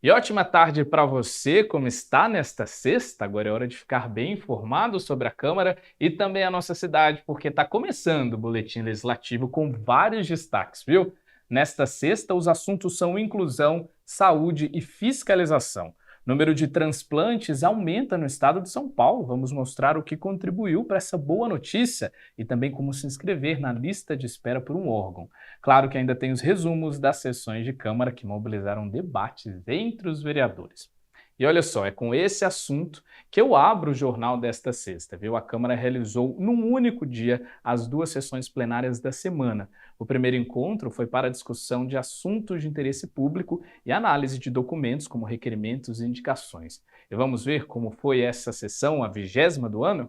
E ótima tarde para você, como está nesta sexta? Agora é hora de ficar bem informado sobre a Câmara e também a nossa cidade, porque está começando o Boletim Legislativo com vários destaques, viu? Nesta sexta, os assuntos são inclusão, saúde e fiscalização. Número de transplantes aumenta no estado de São Paulo. Vamos mostrar o que contribuiu para essa boa notícia e também como se inscrever na lista de espera por um órgão. Claro que ainda tem os resumos das sessões de Câmara que mobilizaram debates entre os vereadores. E olha só, é com esse assunto que eu abro o jornal desta sexta, viu? A Câmara realizou num único dia as duas sessões plenárias da semana. O primeiro encontro foi para a discussão de assuntos de interesse público e análise de documentos como requerimentos e indicações. E vamos ver como foi essa sessão, a 20ª do ano?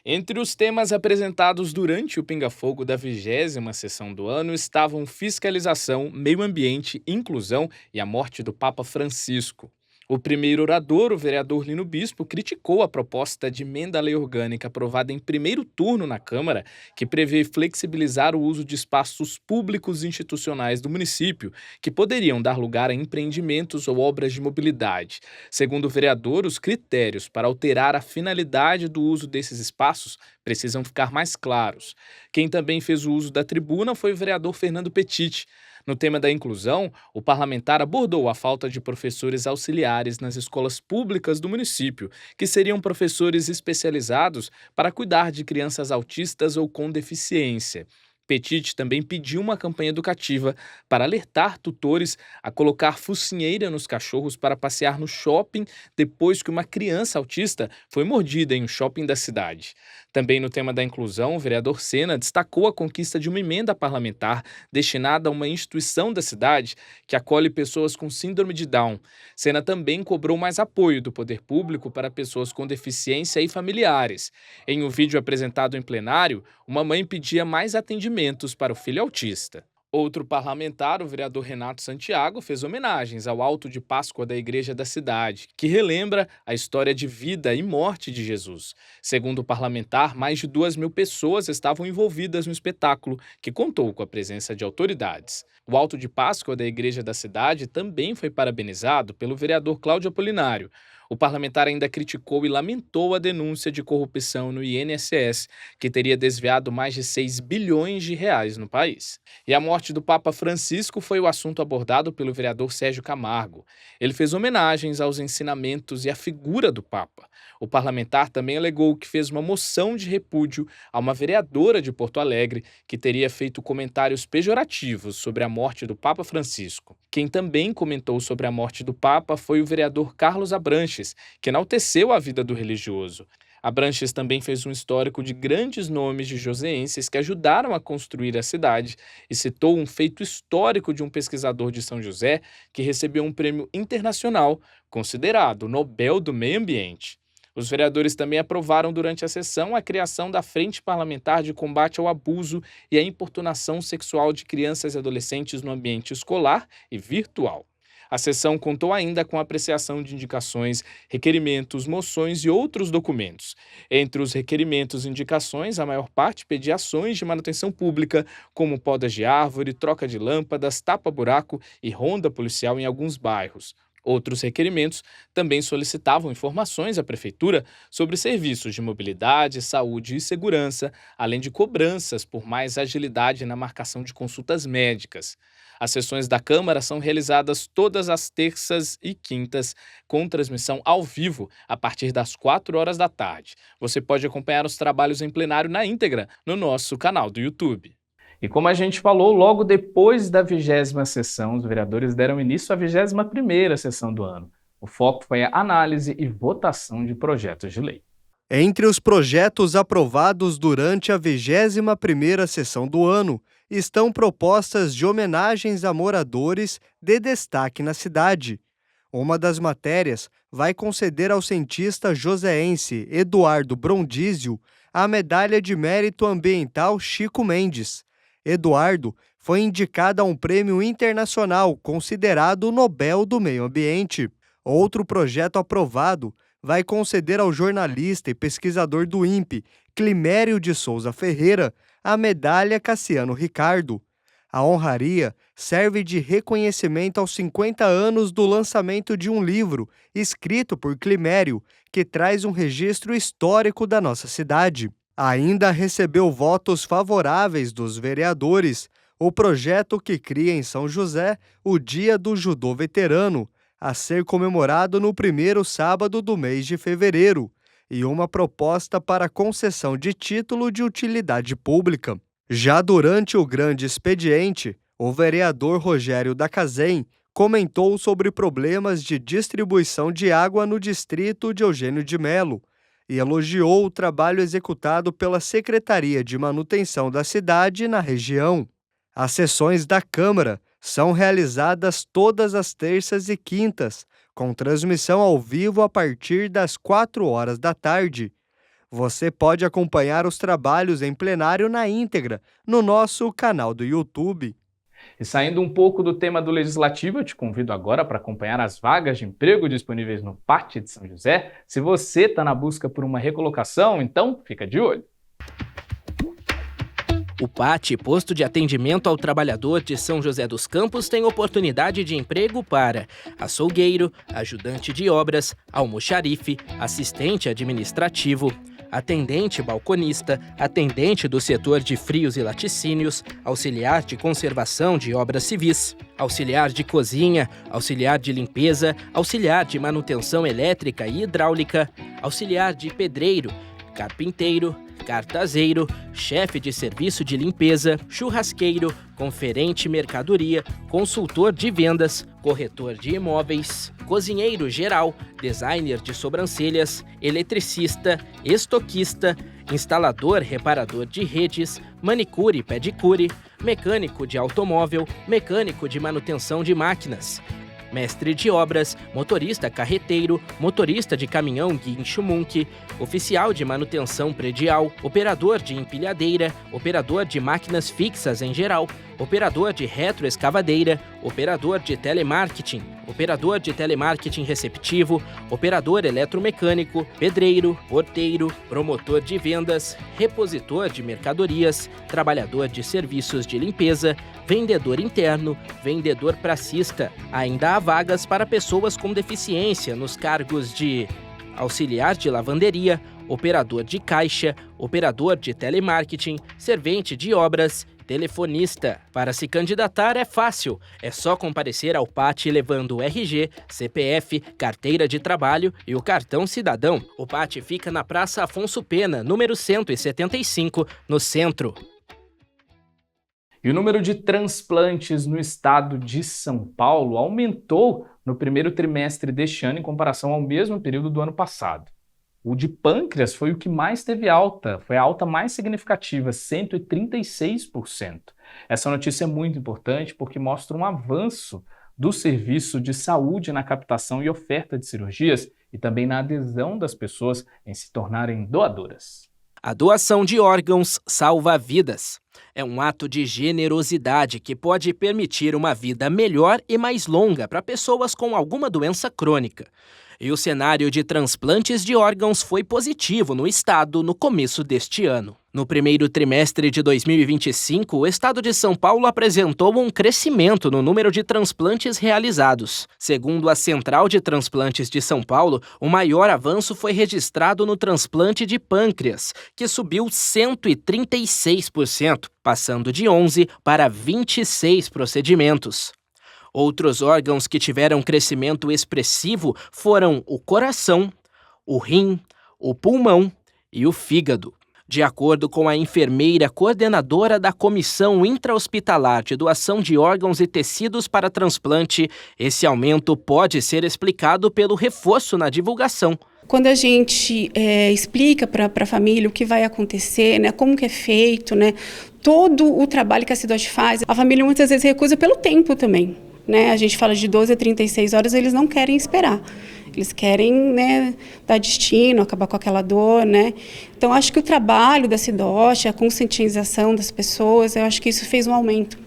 Entre os temas apresentados durante o Pinga Fogo da 20ª sessão do ano estavam fiscalização, meio ambiente, inclusão e a morte do Papa Francisco. O primeiro orador, o vereador Lino Bispo, criticou a proposta de emenda à lei orgânica aprovada em primeiro turno na Câmara, que prevê flexibilizar o uso de espaços públicos institucionais do município, que poderiam dar lugar a empreendimentos ou obras de mobilidade. Segundo o vereador, os critérios para alterar a finalidade do uso desses espaços precisam ficar mais claros. Quem também fez o uso da tribuna foi o vereador Fernando Petit. No tema da inclusão, o parlamentar abordou a falta de professores auxiliares nas escolas públicas do município, que seriam professores especializados para cuidar de crianças autistas ou com deficiência. Petit também pediu uma campanha educativa para alertar tutores a colocar focinheira nos cachorros para passear no shopping depois que uma criança autista foi mordida em um shopping da cidade. Também no tema da inclusão, o vereador Sena destacou a conquista de uma emenda parlamentar destinada a uma instituição da cidade que acolhe pessoas com síndrome de Down. Sena também cobrou mais apoio do poder público para pessoas com deficiência e familiares. Em um vídeo apresentado em plenário, uma mãe pedia mais atendimentos para o filho autista. Outro parlamentar, o vereador Renato Santiago, fez homenagens ao Alto de Páscoa da Igreja da cidade, que relembra a história de vida e morte de Jesus. Segundo o parlamentar, mais de 2.000 pessoas estavam envolvidas no espetáculo, que contou com a presença de autoridades. O Alto de Páscoa da Igreja da cidade também foi parabenizado pelo vereador Cláudio Apolinário. O parlamentar ainda criticou e lamentou a denúncia de corrupção no INSS, que teria desviado mais de 6 bilhões de reais no país. E a morte do Papa Francisco foi o assunto abordado pelo vereador Sérgio Camargo. Ele fez homenagens aos ensinamentos e à figura do Papa. O parlamentar também alegou que fez uma moção de repúdio a uma vereadora de Porto Alegre que teria feito comentários pejorativos sobre a morte do Papa Francisco. Quem também comentou sobre a morte do Papa foi o vereador Carlos Abranches, que enalteceu a vida do religioso. Abranches também fez um histórico de grandes nomes de joseenses que ajudaram a construir a cidade e citou um feito histórico de um pesquisador de São José que recebeu um prêmio internacional, considerado o Nobel do Meio Ambiente. Os vereadores também aprovaram durante a sessão a criação da Frente Parlamentar de Combate ao Abuso e à Importunação Sexual de Crianças e Adolescentes no Ambiente Escolar e Virtual. A sessão contou ainda com a apreciação de indicações, requerimentos, moções e outros documentos. Entre os requerimentos e indicações, a maior parte pedia ações de manutenção pública, como podas de árvore, troca de lâmpadas, tapa-buraco e ronda policial em alguns bairros. Outros requerimentos também solicitavam informações à Prefeitura sobre serviços de mobilidade, saúde e segurança, além de cobranças por mais agilidade na marcação de consultas médicas. As sessões da Câmara são realizadas todas as terças e quintas, com transmissão ao vivo, a partir das 4 horas da tarde. Você pode acompanhar os trabalhos em plenário na íntegra no nosso canal do YouTube. E como a gente falou, logo depois da 20ª sessão, os vereadores deram início à 21ª sessão do ano. O foco foi a análise e votação de projetos de lei. Entre os projetos aprovados durante a 21ª sessão do ano, estão propostas de homenagens a moradores de destaque na cidade. Uma das matérias vai conceder ao cientista joseense Eduardo Brondizio a Medalha de Mérito Ambiental Chico Mendes. Eduardo foi indicado a um prêmio internacional considerado o Nobel do Meio Ambiente. Outro projeto aprovado vai conceder ao jornalista e pesquisador do INPE, Climério de Souza Ferreira, a Medalha Cassiano Ricardo. A honraria serve de reconhecimento aos 50 anos do lançamento de um livro escrito por Climério, que traz um registro histórico da nossa cidade. Ainda recebeu votos favoráveis dos vereadores o projeto que cria em São José o Dia do Judô Veterano, a ser comemorado no primeiro sábado do mês de fevereiro, e uma proposta para concessão de título de utilidade pública. Já durante o grande expediente, o vereador Rogério Dacazem comentou sobre problemas de distribuição de água no distrito de Eugênio de Melo e elogiou o trabalho executado pela Secretaria de Manutenção da cidade na região. As sessões da Câmara são realizadas todas as terças e quintas, com transmissão ao vivo a partir das 4 horas da tarde. Você pode acompanhar os trabalhos em plenário na íntegra no nosso canal do YouTube. E saindo um pouco do tema do Legislativo, eu te convido agora para acompanhar as vagas de emprego disponíveis no PAT de São José. Se você está na busca por uma recolocação, então fica de olho. O PAT, Posto de Atendimento ao Trabalhador de São José dos Campos, tem oportunidade de emprego para açougueiro, ajudante de obras, almoxarife, assistente administrativo, atendente balconista, atendente do setor de frios e laticínios, auxiliar de conservação de obras civis, auxiliar de cozinha, auxiliar de limpeza, auxiliar de manutenção elétrica e hidráulica, auxiliar de pedreiro, carpinteiro, cartazeiro, chefe de serviço de limpeza, churrasqueiro, conferente mercadoria, consultor de vendas, corretor de imóveis, cozinheiro geral, designer de sobrancelhas, eletricista, estoquista, instalador reparador de redes, manicure e pedicure, mecânico de automóvel, mecânico de manutenção de máquinas, mestre de obras, motorista carreteiro, motorista de caminhão guincho-munque, oficial de manutenção predial, operador de empilhadeira, operador de máquinas fixas em geral, operador de retroescavadeira, operador de telemarketing, operador de telemarketing receptivo, operador eletromecânico, pedreiro, porteiro, promotor de vendas, repositor de mercadorias, trabalhador de serviços de limpeza, vendedor interno, vendedor pracista. Ainda há vagas para pessoas com deficiência nos cargos de auxiliar de lavanderia, operador de caixa, operador de telemarketing, servente de obras, telefonista. Para se candidatar é fácil, é só comparecer ao PAT levando o RG, CPF, carteira de trabalho e o cartão cidadão. O PAT fica na Praça Afonso Pena, número 175, no centro. E o número de transplantes no estado de São Paulo aumentou no primeiro trimestre deste ano em comparação ao mesmo período do ano passado. O de pâncreas foi o que mais teve alta, foi a alta mais significativa, 136%. Essa notícia é muito importante porque mostra um avanço do serviço de saúde na captação e oferta de cirurgias e também na adesão das pessoas em se tornarem doadoras. A doação de órgãos salva vidas. É um ato de generosidade que pode permitir uma vida melhor e mais longa para pessoas com alguma doença crônica. E o cenário de transplantes de órgãos foi positivo no estado no começo deste ano. No primeiro trimestre de 2025, o estado de São Paulo apresentou um crescimento no número de transplantes realizados. Segundo a Central de Transplantes de São Paulo, o maior avanço foi registrado no transplante de pâncreas, que subiu 136%, passando de 11 para 26 procedimentos. Outros órgãos que tiveram crescimento expressivo foram o coração, o rim, o pulmão e o fígado. De acordo com a enfermeira coordenadora da Comissão Intra-Hospitalar de Doação de Órgãos e Tecidos para Transplante, esse aumento pode ser explicado pelo reforço na divulgação. Quando a gente explica para a família o que vai acontecer, né, como que é feito, né, todo o trabalho que a Cidade faz, a família muitas vezes recusa pelo tempo também. Né? A gente fala de 12 a 36 horas, eles não querem esperar. Eles querem, né, dar destino, acabar com aquela dor, né? Então, acho que o trabalho da Cidoche, a conscientização das pessoas, eu acho que isso fez um aumento,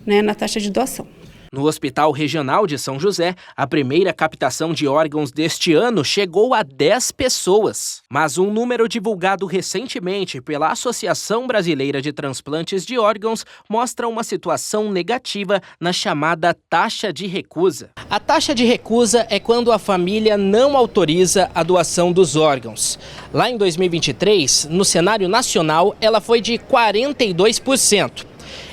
né, na taxa de doação. No Hospital Regional de São José, a primeira captação de órgãos deste ano chegou a 10 pessoas. Mas um número divulgado recentemente pela Associação Brasileira de Transplantes de Órgãos mostra uma situação negativa na chamada taxa de recusa. A taxa de recusa é quando a família não autoriza a doação dos órgãos. Lá em 2023, no cenário nacional, ela foi de 42%.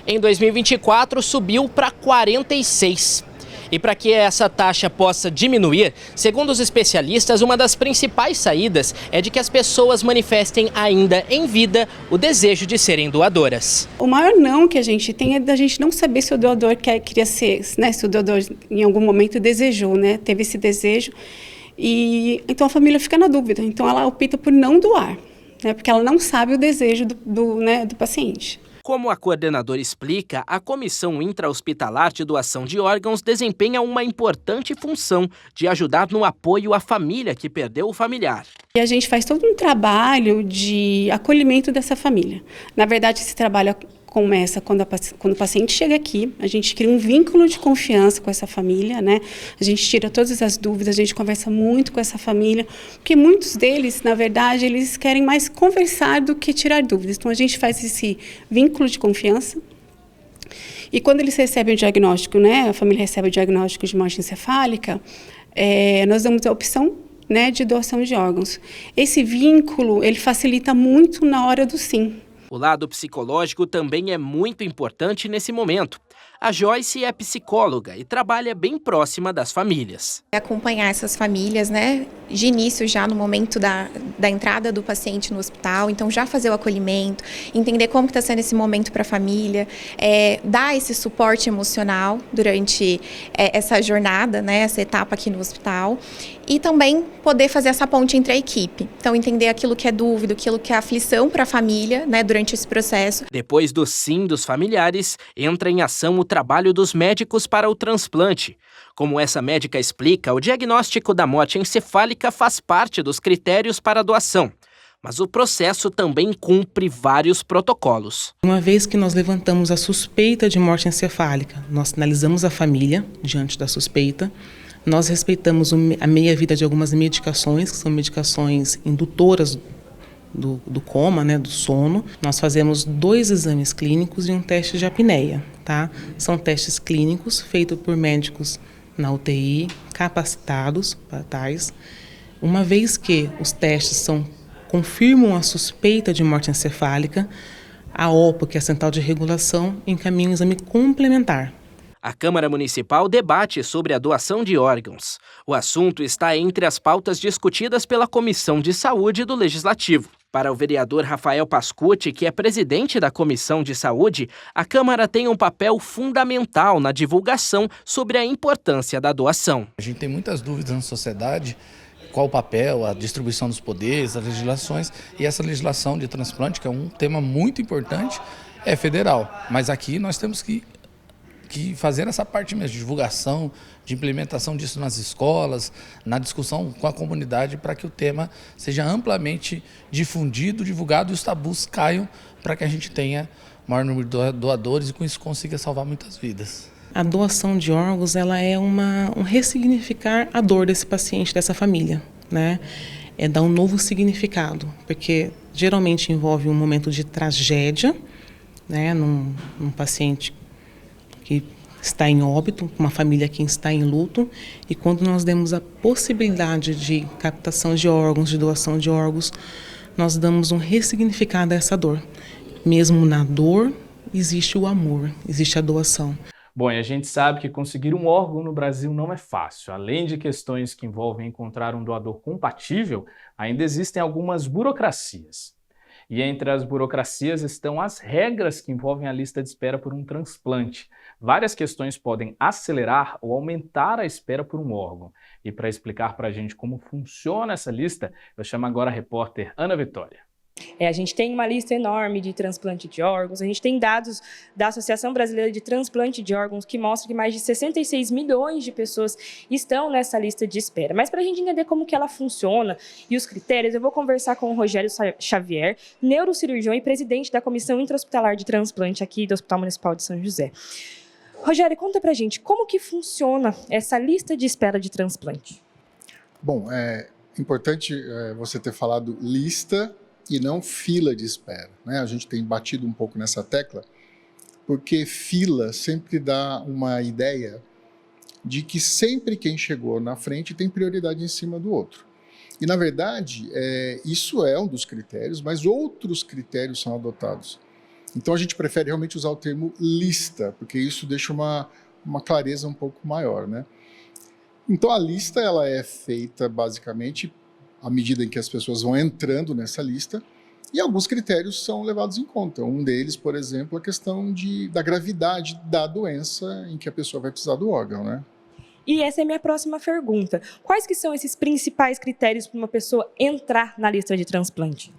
Em 2024, subiu para 46%. E para que essa taxa possa diminuir, segundo os especialistas, uma das principais saídas é de que as pessoas manifestem ainda em vida o desejo de serem doadoras. O maior não que a gente tem é da gente não saber se o doador queria ser, né, se o doador em algum momento desejou, né, teve esse desejo. E então a família fica na dúvida, então ela opta por não doar, né, porque ela não sabe o desejo do paciente. Como a coordenadora explica, a Comissão Intra-Hospitalar de Doação de Órgãos desempenha uma importante função de ajudar no apoio à família que perdeu o familiar. E a gente faz todo um trabalho de acolhimento dessa família. Na verdade, esse trabalho começa quando o paciente chega aqui, a gente cria um vínculo de confiança com essa família, né? A gente tira todas as dúvidas, a gente conversa muito com essa família, porque muitos deles, na verdade, eles querem mais conversar do que tirar dúvidas. Então, a gente faz esse vínculo de confiança. E quando eles recebem o diagnóstico, né? A família recebe o diagnóstico de morte encefálica, nós damos a opção, né, de doação de órgãos. Esse vínculo, ele facilita muito na hora do sim. O lado psicológico também é muito importante nesse momento. A Joyce é psicóloga e trabalha bem próxima das famílias. Acompanhar essas famílias, né, de início já no momento da entrada do paciente no hospital, então já fazer o acolhimento, entender como está sendo esse momento para a família, dar esse suporte emocional durante essa jornada, né, essa etapa aqui no hospital, e também poder fazer essa ponte entre a equipe. Então entender aquilo que é dúvida, aquilo que é aflição para a família, né, durante esse processo. Depois do sim dos familiares, entra em ação o trabalho dos médicos para o transplante. Como essa médica explica, o diagnóstico da morte encefálica faz parte dos critérios para a doação, mas o processo também cumpre vários protocolos. Uma vez que nós levantamos a suspeita de morte encefálica, nós sinalizamos a família diante da suspeita, nós respeitamos a meia-vida de algumas medicações, que são medicações indutoras do coma, né, do sono. Nós fazemos 2 exames clínicos e um teste de apneia, tá? São testes clínicos feitos por médicos na UTI, capacitados para tais. Uma vez que os testes confirmam a suspeita de morte encefálica, a OPA, que é a Central de Regulação, encaminha um exame complementar. A Câmara Municipal debate sobre a doação de órgãos. O assunto está entre as pautas discutidas pela Comissão de Saúde do Legislativo. Para o vereador Rafael Pascucci, que é presidente da Comissão de Saúde, a Câmara tem um papel fundamental na divulgação sobre a importância da doação. A gente tem muitas dúvidas na sociedade, qual o papel, a distribuição dos poderes, as legislações, e essa legislação de transplante, que é um tema muito importante, é federal. Mas aqui nós temos que fazer essa parte mesmo de divulgação, de implementação disso nas escolas, na discussão com a comunidade, para que o tema seja amplamente difundido, divulgado e os tabus caiam para que a gente tenha maior número de doadores e com isso consiga salvar muitas vidas. A doação de órgãos, ela é um ressignificar a dor desse paciente, dessa família, né? É dar um novo significado, porque geralmente envolve um momento de tragédia, né, num paciente que está em óbito, uma família que está em luto, e quando nós demos a possibilidade de captação de órgãos, de doação de órgãos, nós damos um ressignificado a essa dor. Mesmo na dor, existe o amor, existe a doação. Bom, e a gente sabe que conseguir um órgão no Brasil não é fácil. Além de questões que envolvem encontrar um doador compatível, ainda existem algumas burocracias. E entre as burocracias estão as regras que envolvem a lista de espera por um transplante. Várias questões podem acelerar ou aumentar a espera por um órgão. E para explicar para a gente como funciona essa lista, eu chamo agora a repórter Ana Vitória. A gente tem uma lista enorme de transplante de órgãos, a gente tem dados da Associação Brasileira de Transplante de Órgãos que mostram que mais de 66 milhões de pessoas estão nessa lista de espera. Mas para a gente entender como que ela funciona e os critérios, eu vou conversar com o Rogério Xavier, neurocirurgião e presidente da Comissão Intra-Hospitalar de Transplante aqui do Hospital Municipal de São José. Rogério, conta pra gente, como que funciona essa lista de espera de transplante? Bom, é importante você ter falado lista e não fila de espera, né? A gente tem batido um pouco nessa tecla, porque fila sempre dá uma ideia de que sempre quem chegou na frente tem prioridade em cima do outro. E, na verdade, isso é um dos critérios, mas outros critérios são adotados. Então, a gente prefere realmente usar o termo lista, porque isso deixa uma clareza um pouco maior, né? Então, a lista ela é feita, basicamente, à medida em que as pessoas vão entrando nessa lista, e alguns critérios são levados em conta. Um deles, por exemplo, a questão da gravidade da doença em que a pessoa vai precisar do órgão, né? E essa é a minha próxima pergunta. Quais que são esses principais critérios para uma pessoa entrar na lista de transplante?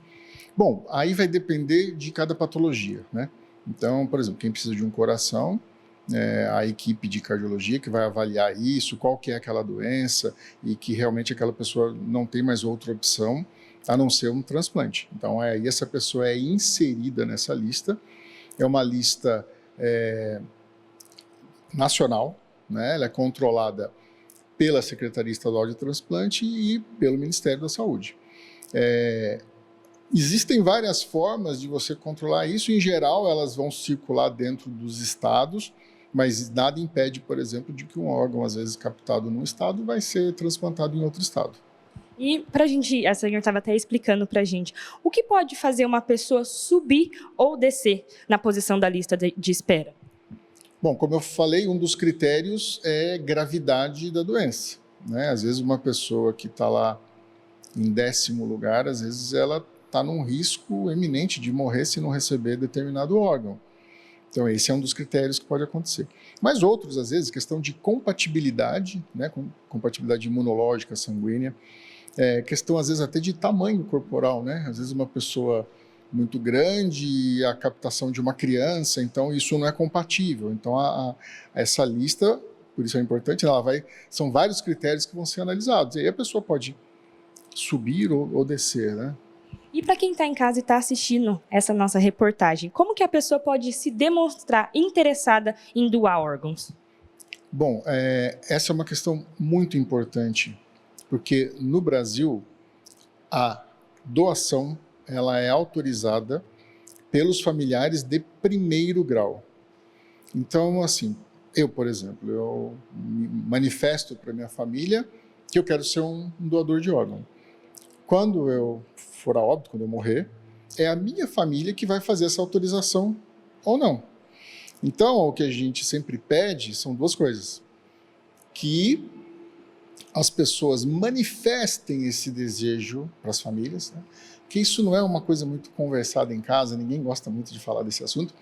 Bom, aí vai depender de cada patologia, né? Então, por exemplo, quem precisa de um coração, a equipe de cardiologia que vai avaliar isso, qual que é aquela doença e que realmente aquela pessoa não tem mais outra opção a não ser um transplante. Então, aí essa pessoa é inserida nessa lista. É uma lista nacional, né? Ela é controlada pela Secretaria Estadual de Transplante e pelo Ministério da Saúde. Existem várias formas de você controlar isso. Em geral, elas vão circular dentro dos estados, mas nada impede, por exemplo, de que um órgão, às vezes captado num estado, vai ser transplantado em outro estado. E para a gente, a senhora estava até explicando para a gente, o que pode fazer uma pessoa subir ou descer na posição da lista de espera? Bom, como eu falei, um dos critérios é gravidade da doença, né? Às vezes uma pessoa que está lá em 10º lugar, às vezes ela está num risco eminente de morrer se não receber determinado órgão. Então, esse é um dos critérios que pode acontecer. Mas outros, às vezes, questão de compatibilidade, né, compatibilidade imunológica, sanguínea, questão, às vezes, até de tamanho corporal, né? Às vezes uma pessoa muito grande e a captação de uma criança, então isso não é compatível. Então, essa lista, por isso é importante, são vários critérios que vão ser analisados. E aí a pessoa pode subir ou descer, né? E para quem está em casa e está assistindo essa nossa reportagem, como que a pessoa pode se demonstrar interessada em doar órgãos? Bom, essa é uma questão muito importante, porque no Brasil a doação ela é autorizada pelos familiares de 1º grau. Então, assim, eu, por exemplo, eu manifesto para minha família que eu quero ser um doador de órgão. Quando eu for a óbito, quando eu morrer, é a minha família que vai fazer essa autorização ou não. Então, o que a gente sempre pede são duas coisas. Que as pessoas manifestem esse desejo para as famílias, né? Que isso não é uma coisa muito conversada em casa, ninguém gosta muito de falar desse assunto,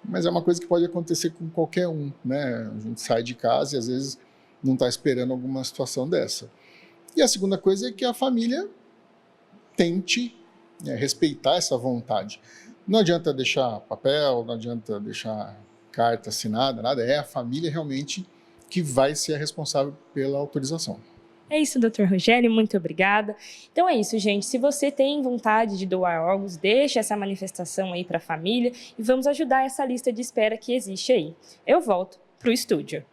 mas é uma coisa que pode acontecer com qualquer um, né? A gente sai de casa e às vezes não está esperando alguma situação dessa. E a segunda coisa é que a família tente respeitar essa vontade. Não adianta deixar papel, não adianta deixar carta assinada, nada. É a família realmente que vai ser a responsável pela autorização. É isso, Dr. Rogério, muito obrigada. Então é isso, gente. Se você tem vontade de doar órgãos, deixa essa manifestação aí para a família e vamos ajudar essa lista de espera que existe aí. Eu volto para o estúdio.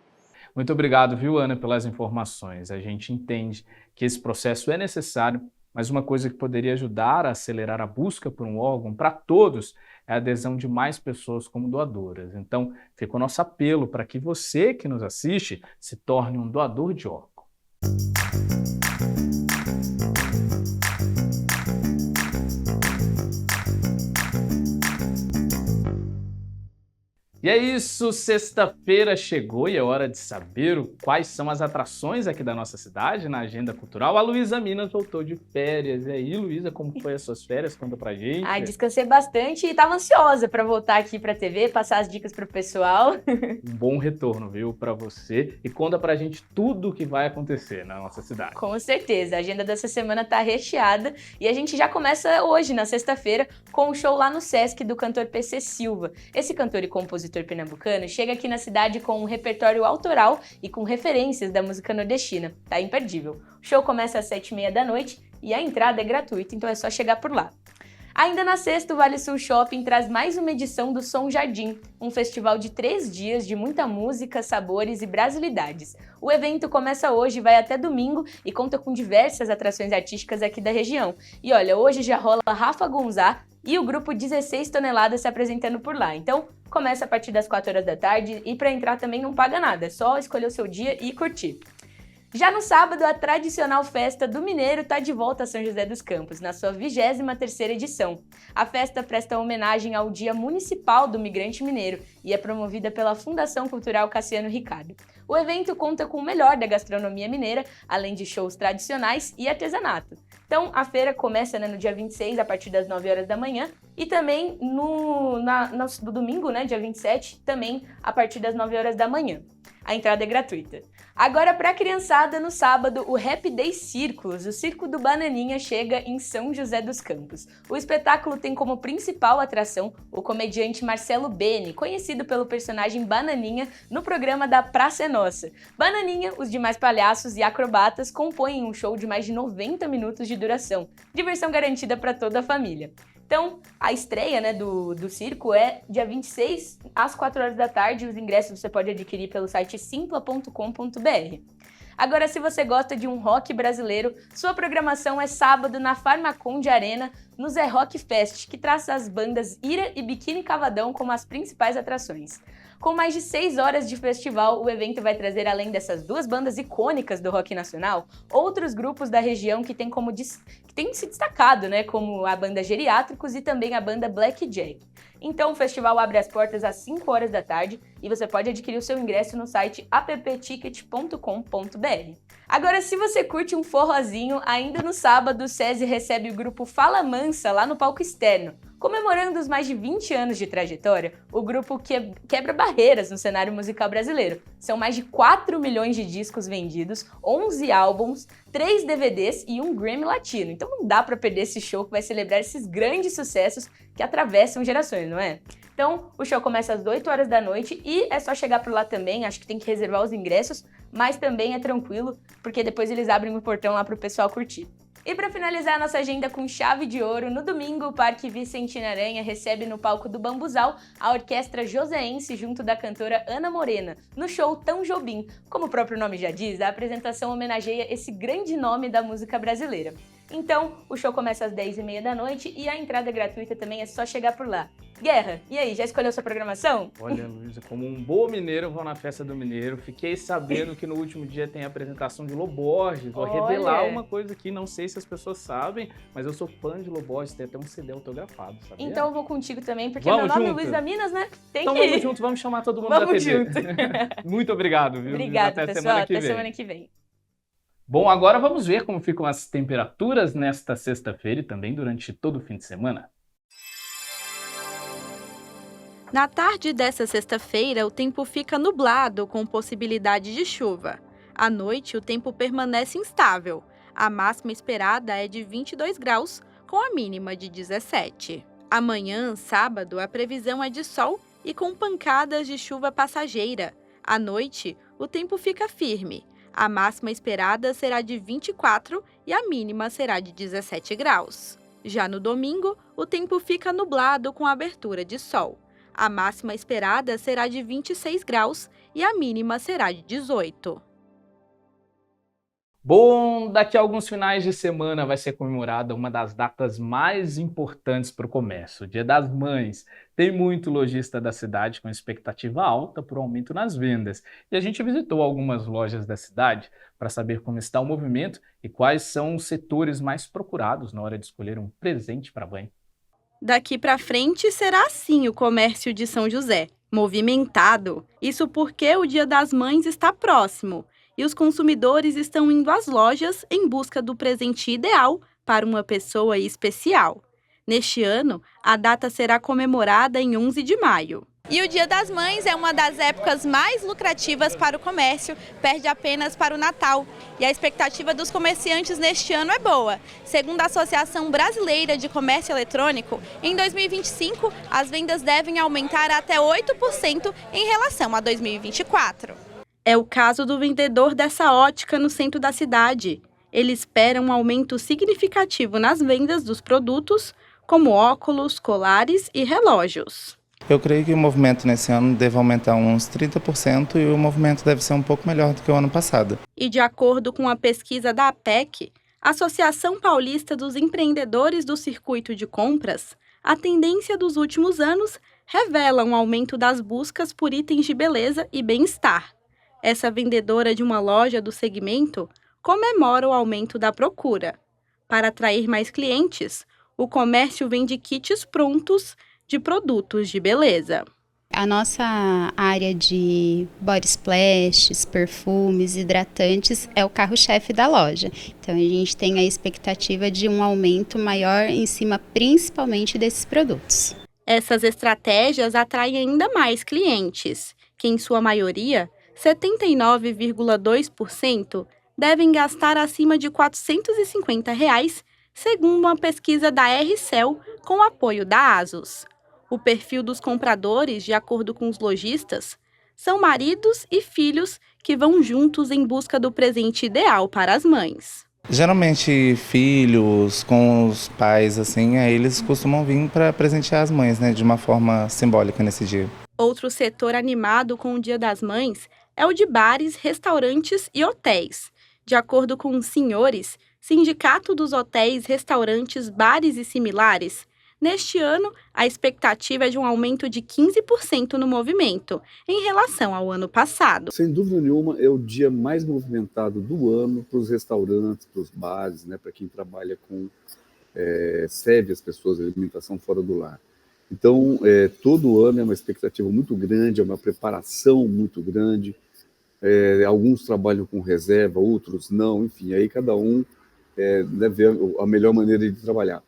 Muito obrigado, viu, Ana, pelas informações. A gente entende que esse processo é necessário, mas uma coisa que poderia ajudar a acelerar a busca por um órgão para todos é a adesão de mais pessoas como doadoras. Então, fica o nosso apelo para que você que nos assiste se torne um doador de órgão. E é isso, sexta-feira chegou e é hora de saber quais são as atrações aqui da nossa cidade na agenda cultural. A Luísa Minas voltou de férias. E aí, Luísa, como foi as suas férias? Conta pra gente. Ai, descansei bastante e tava ansiosa para voltar aqui pra TV, passar as dicas pro pessoal. Um bom retorno, viu, pra você. E conta pra gente tudo o que vai acontecer na nossa cidade. Com certeza, a agenda dessa semana tá recheada e a gente já começa hoje, na sexta-feira, com o show lá no Sesc do cantor PC Silva. Esse cantor e compositor pernambucano chega aqui na cidade com um repertório autoral e com referências da música nordestina. Tá imperdível. O show começa às 7h30 da noite e a entrada é gratuita, então é só chegar por lá. Ainda na sexta, o Vale Sul Shopping traz mais uma edição do Som Jardim, um festival de 3 dias de muita música, sabores e brasilidades. O evento começa hoje e vai até domingo e conta com diversas atrações artísticas aqui da região. E olha, hoje já rola Rafa Gonzá e o grupo 16 Toneladas se apresentando por lá. Então, começa a partir das 4 horas da tarde e para entrar também não paga nada, é só escolher o seu dia e curtir. Já no sábado, a tradicional festa do Mineiro está de volta a São José dos Campos, na sua 23ª edição. A festa presta homenagem ao Dia Municipal do Migrante Mineiro e é promovida pela Fundação Cultural Cassiano Ricardo. O evento conta com o melhor da gastronomia mineira, além de shows tradicionais e artesanato. Então, a feira começa no dia 26, a partir das 9 horas da manhã, e também no domingo, dia 27, também a partir das 9 horas da manhã. A entrada é gratuita. Agora, para a criançada, no sábado, o Happy Day Círculos, o Circo do Bananinha, chega em São José dos Campos. O espetáculo tem como principal atração o comediante Marcelo Bene, conhecido pelo personagem Bananinha no programa da Praça é Nossa. Bananinha, os demais palhaços e acrobatas compõem um show de mais de 90 minutos de duração, diversão garantida para toda a família. Então, a estreia do circo é dia 26, às 4 horas da tarde. Os ingressos você pode adquirir pelo site simpla.com.br. Agora, se você gosta de um rock brasileiro, sua programação é sábado na Farmaconde Arena, no Zé Rock Fest, que traz as bandas Ira e Biquíni Cavadão como as principais atrações. Com mais de 6 horas de festival, o evento vai trazer, além dessas 2 bandas icônicas do rock nacional, outros grupos da região que têm se destacado, como a banda Geriátricos e também a banda Black Jack. Então, o festival abre as portas às 5 horas da tarde e você pode adquirir o seu ingresso no site appticket.com.br. Agora, se você curte um forrozinho, ainda no sábado, o SESI recebe o grupo Fala Mansa lá no palco externo. Comemorando os mais de 20 anos de trajetória, o grupo quebra barreiras no cenário musical brasileiro. São mais de 4 milhões de discos vendidos, 11 álbuns, 3 DVDs e um Grammy Latino. Então não dá para perder esse show que vai celebrar esses grandes sucessos que atravessam gerações, não é? Então, o show começa às 8 horas da noite e é só chegar por lá também. Acho que tem que reservar os ingressos, mas também é tranquilo, porque depois eles abrem o portão lá para o pessoal curtir. E para finalizar a nossa agenda com chave de ouro, no domingo o Parque Vicentina Aranha recebe no palco do Bambuzal a orquestra joseense junto da cantora Ana Morena, no show Tão Jobim. Como o próprio nome já diz, a apresentação homenageia esse grande nome da música brasileira. Então, o show começa às 10h30 da noite e a entrada gratuita também é só chegar por lá. Guerra, e aí, já escolheu sua programação? Olha, Luísa, como um bom mineiro, eu vou na festa do Mineiro. Fiquei sabendo que no último dia tem a apresentação de Loborges. Vou revelar uma coisa aqui, não sei se as pessoas sabem, mas eu sou fã de Loborges, tem até um CD autografado, sabia? Então eu vou contigo também, porque meu nome é Luísa Minas, né? Então vamos junto, vamos chamar todo mundo da TV. Junto. Muito obrigado, viu? Obrigada, pessoal. Até semana que vem. Bom, agora vamos ver como ficam as temperaturas nesta sexta-feira e também durante todo o fim de semana. Na tarde dessa sexta-feira, o tempo fica nublado, com possibilidade de chuva. À noite, o tempo permanece instável. A máxima esperada é de 22 graus, com a mínima de 17. Amanhã, sábado, a previsão é de sol e com pancadas de chuva passageira. À noite, o tempo fica firme. A máxima esperada será de 24 e a mínima será de 17 graus. Já no domingo, o tempo fica nublado com abertura de sol. A máxima esperada será de 26 graus e a mínima será de 18. Bom, daqui a alguns finais de semana vai ser comemorada uma das datas mais importantes para o comércio, o Dia das Mães. Tem muito lojista da cidade com expectativa alta por aumento nas vendas. E a gente visitou algumas lojas da cidade para saber como está o movimento e quais são os setores mais procurados na hora de escolher um presente para a mãe. Daqui para frente será assim o comércio de São José, movimentado. Isso porque o Dia das Mães está próximo e os consumidores estão indo às lojas em busca do presente ideal para uma pessoa especial. Neste ano, a data será comemorada em 11 de maio. E o Dia das Mães é uma das épocas mais lucrativas para o comércio, perde apenas para o Natal. E a expectativa dos comerciantes neste ano é boa. Segundo a Associação Brasileira de Comércio Eletrônico, em 2025 as vendas devem aumentar até 8% em relação a 2024. É o caso do vendedor dessa ótica no centro da cidade. Ele espera um aumento significativo nas vendas dos produtos, como óculos, colares e relógios. Eu creio que o movimento nesse ano deve aumentar uns 30% e o movimento deve ser um pouco melhor do que o ano passado. E de acordo com a pesquisa da APEC, Associação Paulista dos Empreendedores do Circuito de Compras, a tendência dos últimos anos revela um aumento das buscas por itens de beleza e bem-estar. Essa vendedora de uma loja do segmento comemora o aumento da procura. Para atrair mais clientes, o comércio vende kits prontos de produtos de beleza. A nossa área de body splashes, perfumes, hidratantes é o carro-chefe da loja. Então a gente tem a expectativa de um aumento maior em cima principalmente desses produtos. Essas estratégias atraem ainda mais clientes, que em sua maioria, 79,2%, devem gastar acima de R$ 450, segundo uma pesquisa da RCEL com apoio da ASUS. O perfil dos compradores, de acordo com os lojistas, são maridos e filhos que vão juntos em busca do presente ideal para as mães. Geralmente filhos com os pais, assim, eles costumam vir para presentear as mães, né, de uma forma simbólica nesse dia. Outro setor animado com o Dia das Mães é o de bares, restaurantes e hotéis. De acordo com os senhores, Sindicato dos Hotéis, Restaurantes, Bares e Similares, neste ano, a expectativa é de um aumento de 15% no movimento, em relação ao ano passado. Sem dúvida nenhuma, é o dia mais movimentado do ano para os restaurantes, para os bares, né, para quem trabalha com, serve as pessoas a alimentação fora do lar. Então, todo ano é uma expectativa muito grande, é uma preparação muito grande. Alguns trabalham com reserva, outros não, enfim, aí cada um deve ver a melhor maneira de trabalhar.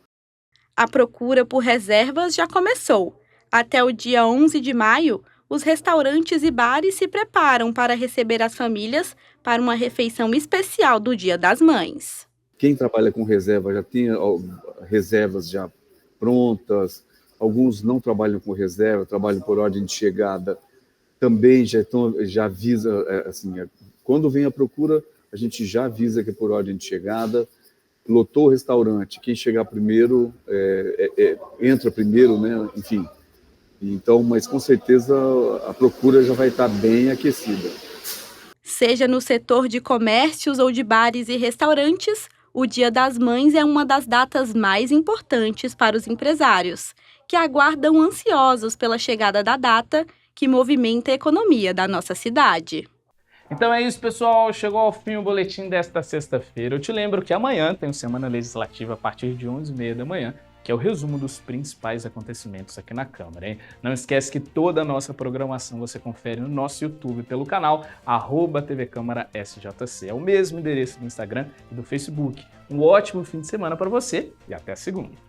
A procura por reservas já começou. Até o dia 11 de maio, os restaurantes e bares se preparam para receber as famílias para uma refeição especial do Dia das Mães. Quem trabalha com reserva já tem reservas já prontas, alguns não trabalham com reserva, trabalham por ordem de chegada, também já avisa, assim, quando vem a procura, a gente já avisa que é por ordem de chegada. Lotou o restaurante, quem chegar primeiro, entra primeiro, né? Enfim. Então, mas com certeza a procura já vai estar bem aquecida. Seja no setor de comércios ou de bares e restaurantes, o Dia das Mães é uma das datas mais importantes para os empresários, que aguardam ansiosos pela chegada da data que movimenta a economia da nossa cidade. Então é isso, pessoal. Chegou ao fim o boletim desta sexta-feira. Eu te lembro que amanhã tem o Semana Legislativa a partir de 11h30 da manhã, que é o resumo dos principais acontecimentos aqui na Câmara, hein? Não esquece que toda a nossa programação você confere no nosso YouTube pelo canal @tvcâmara_SJC. É o mesmo endereço do Instagram e do Facebook. Um ótimo fim de semana para você e até segunda.